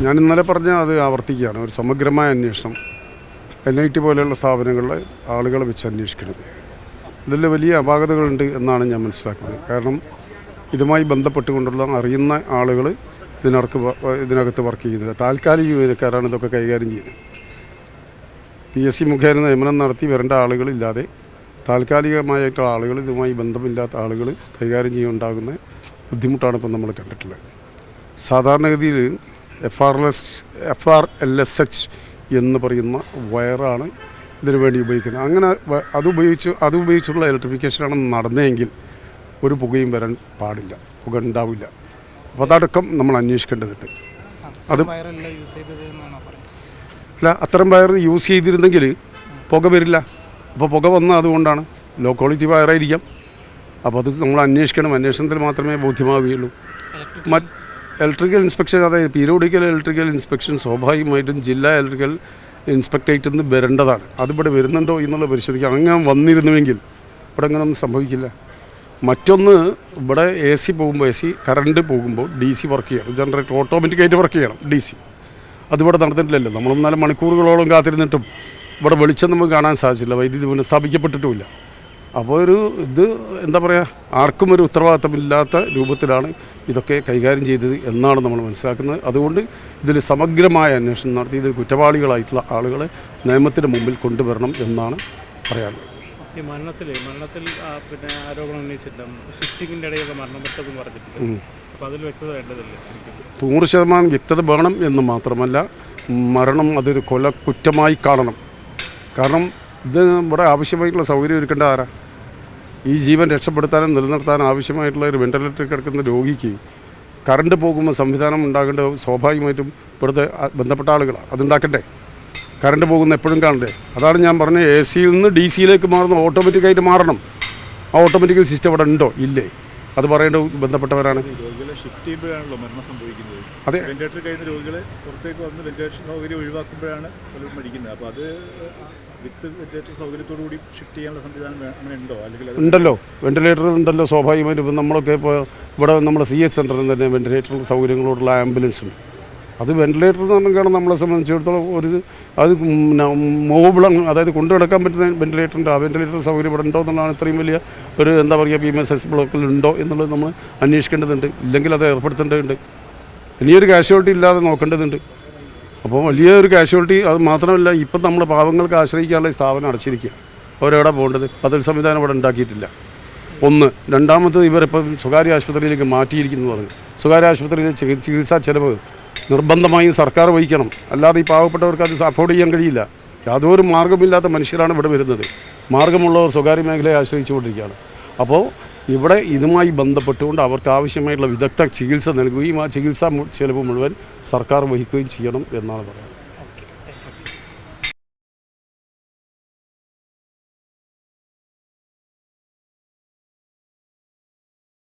ഞാൻ ഇന്നലെ പറഞ്ഞ അത് ആവർത്തിക്കുകയാണ്. ഒരു സമഗ്രമായ അന്വേഷണം NIT പോലെയുള്ള സ്ഥാപനങ്ങളിലെ ആളുകളെ വെച്ച് അന്വേഷിക്കുന്നത്. ഇതിൽ വലിയ അപാകതകളുണ്ട് എന്നാണ് ഞാൻ മനസ്സിലാക്കുന്നത്. കാരണം ഇതുമായി ബന്ധപ്പെട്ടുകൊണ്ടുള്ള അറിയുന്ന ആളുകൾ ഇതിനകത്ത് വർക്ക് ചെയ്യുന്നില്ല. താൽക്കാലിക ജീവനക്കാരാണ് ഇതൊക്കെ കൈകാര്യം ചെയ്യുന്നത്. PSC മുഖേന നിയമനം നടത്തി വരേണ്ട ആളുകളില്ലാതെ താൽക്കാലികമായിട്ടുള്ള ആളുകൾ, ഇതുമായി ബന്ധമില്ലാത്ത ആളുകൾ കൈകാര്യം ചെയ്യുന്നുണ്ടാകുന്ന ബുദ്ധിമുട്ടാണ് ഇപ്പം നമ്മൾ കണ്ടിട്ടുള്ളത്. സാധാരണഗതിയിൽ FRLSH എന്ന് പറയുന്ന വയറാണ് ഇതിനു വേണ്ടി ഉപയോഗിക്കുന്നത്. അങ്ങനെ അതുപയോഗിച്ചുള്ള ഇലക്ട്രിഫിക്കേഷനാണ് നടന്നതെങ്കിൽ ഒരു പുകയും വരാൻ പാടില്ല, പുക ഉണ്ടാവില്ല. അപ്പോൾ അതടക്കം നമ്മൾ അന്വേഷിക്കേണ്ടതുണ്ട്. അത് അല്ല, അത്തരം വയർ യൂസ് ചെയ്തിരുന്നെങ്കിൽ പുക വരില്ല. അപ്പോൾ പുക വന്നാൽ അതുകൊണ്ടാണ് ലോ ക്വാളിറ്റി വയറായിരിക്കാം. അപ്പോൾ അത് നമ്മൾ അന്വേഷിക്കണം. അന്വേഷണത്തിൽ മാത്രമേ ബോധ്യമാവുകയുള്ളൂ. ഇലക്ട്രിക്കൽ ഇൻസ്പെക്ഷൻ, അതായത് പീരിയോഡിക്കൽ ഇലക്ട്രിക്കൽ ഇൻസ്പെക്ഷൻ സ്വാഭാവികമായിട്ടും ജില്ലാ ഇലക്ട്രിക്കൽ ഇൻസ്പെക്ടറേറ്റിൽ നിന്ന് വരേണ്ടതാണ്. അതിവിടെ വരുന്നുണ്ടോ എന്നുള്ള പരിശോധിക്കുക. അങ്ങനെ വന്നിരുന്നുവെങ്കിൽ ഇവിടെ അങ്ങനെ ഒന്നും സംഭവിക്കില്ല. മറ്റൊന്ന്, ഇവിടെ AC കറണ്ട് പോകുമ്പോൾ DC വർക്ക് ചെയ്യണം. ജനറേറ്റർ ഓട്ടോമാറ്റിക്കായിട്ട് വർക്ക് ചെയ്യണം. DC അതിവിടെ നടന്നിട്ടില്ലല്ലോ. നമ്മൾ 4 മണിക്കൂറുകളോളം കാത്തിരുന്നിട്ടും ഇവിടെ വെളിച്ചം നമുക്ക് കാണാൻ സാധിച്ചില്ല. വൈദ്യുതി പുനഃസ്ഥാപിക്കപ്പെട്ടിട്ടുമില്ല. അപ്പോൾ എന്താ പറയുക, ആർക്കും ഒരു ഉത്തരവാദിത്തമില്ലാത്ത രൂപത്തിലാണ് ഇതൊക്കെ കൈകാര്യം ചെയ്തത് എന്നാണ് നമ്മൾ മനസ്സിലാക്കുന്നത്. അതുകൊണ്ട് ഇതിൽ സമഗ്രമായ അന്വേഷണം നടത്തി ഇതിൽ കുറ്റവാളികളായിട്ടുള്ള ആളുകളെ നിയമത്തിന് മുമ്പിൽ കൊണ്ടുവരണം എന്നാണ് പറയാനുള്ളത്. ഈ മരണത്തിൽ പിന്നെ ആരോപണം ഉന്നയിച്ചിട്ടുണ്ട്. ഷിഫ്റ്റിങ്ങിൻ്റെ ഇടയിലൊക്കെ മരണം പറ്റതെന്ന് പറഞ്ഞിട്ടുണ്ട്. അപ്പോൾ അതിൽ വ്യക്തത വേണ്ടതല്ലേ? 100% വ്യക്തത വേണം എന്ന് മാത്രമല്ല, മരണം അതൊരു കൊലക്കുറ്റമായി കാണണം. കാരണം ഇത് ഇവിടെ ആവശ്യമായിട്ടുള്ള സൗകര്യം ഒരുക്കേണ്ട ആരാ? ഈ ജീവൻ രക്ഷപ്പെടുത്താനും നിലനിർത്താനും ആവശ്യമായിട്ടുള്ള ഒരു വെന്റിലേറ്ററിൽ കിടക്കുന്ന രോഗിക്ക് കറണ്ട് പോകുമ്പോൾ സംവിധാനം ഉണ്ടാകേണ്ട സ്വാഭാവികമായിട്ടും ഇവിടുത്തെ ബന്ധപ്പെട്ട ആളുകളാണ്. അതുണ്ടാക്കണ്ടേ? കറണ്ട് പോകുന്ന എപ്പോഴും കാണണ്ടേ? അതാണ് ഞാൻ പറഞ്ഞത്. AC-യിൽ നിന്ന് DC-യിലേക്ക് മാറുന്ന ഓട്ടോമാറ്റിക്കായിട്ട് മാറണം. ആ ഓട്ടോമാറ്റിക്കൽ സിസ്റ്റം ഇവിടെ ഉണ്ടോ ഇല്ലേ? അത് പറയേണ്ട ബന്ധപ്പെട്ടവരാണ്. രോഗികളെ ഷിഫ്റ്റ് ചെയ്യുമ്പോഴാണല്ലോ മരണം സംഭവിക്കുന്നത്. അതെ, വെന്റിലേറ്റർ കഴിയുന്ന രോഗികളെ പുറത്തേക്ക് വന്ന് വെന്റിലേറ്റർ സൗകര്യം ഒഴിവാക്കുമ്പോഴാണ് പലരും മരിക്കുന്നത്. അപ്പോൾ അത് വിത്ത് വെന്റിലേറ്റർ സൗകര്യത്തോടു കൂടി ഷിഫ്റ്റ് ചെയ്യാനുള്ള സംവിധാനം അങ്ങനെ ഉണ്ടോ? അല്ലെങ്കിൽ ഉണ്ടല്ലോ, വെന്റിലേറ്റർ ഉണ്ടല്ലോ. സ്വാഭാവികമായിട്ടും ഇപ്പം നമ്മളൊക്കെ ഇപ്പോൾ ഇവിടെ നമ്മുടെ CH സെൻ്ററിൽ തന്നെ വെന്റിലേറ്റർ സൗകര്യങ്ങളോടുള്ള ആംബുലൻസ് ഉണ്ട്. അത് വെന്റിലേറ്റർ എന്ന് പറഞ്ഞാൽ നമ്മളെ സംബന്ധിച്ചിടത്തോളം അത് മൂവബിളാണ്. അതായത് കൊണ്ടു നടക്കാൻ പറ്റുന്ന വെന്റിലേറ്ററിൻ്റെ ആ വെന്റിലേറ്റർ സൗകര്യം ഇവിടെ ഉണ്ടോ എന്നുള്ളതാണ് ഇത്രയും വലിയ ഒരു എന്താ പറയുക PMSS ബ്ലോക്കിൽ ഉണ്ടോ എന്നുള്ളത് നമ്മൾ അന്വേഷിക്കേണ്ടതുണ്ട്. ഇല്ലെങ്കിൽ അത് ഏർപ്പെടുത്തേണ്ടതുണ്ട്. ഇനിയൊരു കാഷ്വാലിറ്റി ഇല്ലാതെ നോക്കേണ്ടതുണ്ട്. അപ്പോൾ വലിയൊരു കാഷ്വാലിറ്റി. അത് മാത്രമല്ല, ഇപ്പം നമ്മൾ പാവങ്ങൾക്ക് ആശ്രയിക്കാനുള്ള സ്ഥാപനം അടച്ചിരിക്കുക. അവരെവിടെ പോകേണ്ടത്? അതിൽ സംവിധാനം ഇവിടെ ഉണ്ടാക്കിയിട്ടില്ല. ഒന്ന്. രണ്ടാമത്, ഇവരിപ്പം സ്വകാര്യ ആശുപത്രിയിലേക്ക് മാറ്റിയിരിക്കുന്നു പറഞ്ഞു. സ്വകാര്യ ആശുപത്രിയിലെ ചികിത്സാ ചെലവ് നിർബന്ധമായും സർക്കാർ വഹിക്കണം. അല്ലാതെ ഈ പാവപ്പെട്ടവർക്ക് അത് അഫോർഡ് ചെയ്യാൻ കഴിയില്ല. യാതൊരു മാർഗ്ഗമില്ലാത്ത മനുഷ്യരാണ് ഇവിടെ വരുന്നത്. മാർഗ്ഗമുള്ളവർ സ്വകാര്യ മേഖലയെ ആശ്രയിച്ചുകൊണ്ടിരിക്കുകയാണ്. അപ്പോൾ ഇവിടെ ഇതുമായി ബന്ധപ്പെട്ടുകൊണ്ട് അവർക്ക് ആവശ്യമായിട്ടുള്ള വിദഗ്ധ ചികിത്സ നൽകുകയും ആ ചികിത്സാ ചെലവ് മുഴുവൻ സർക്കാർ വഹിക്കുകയും ചെയ്യണം എന്നാണ് പറയുന്നത്.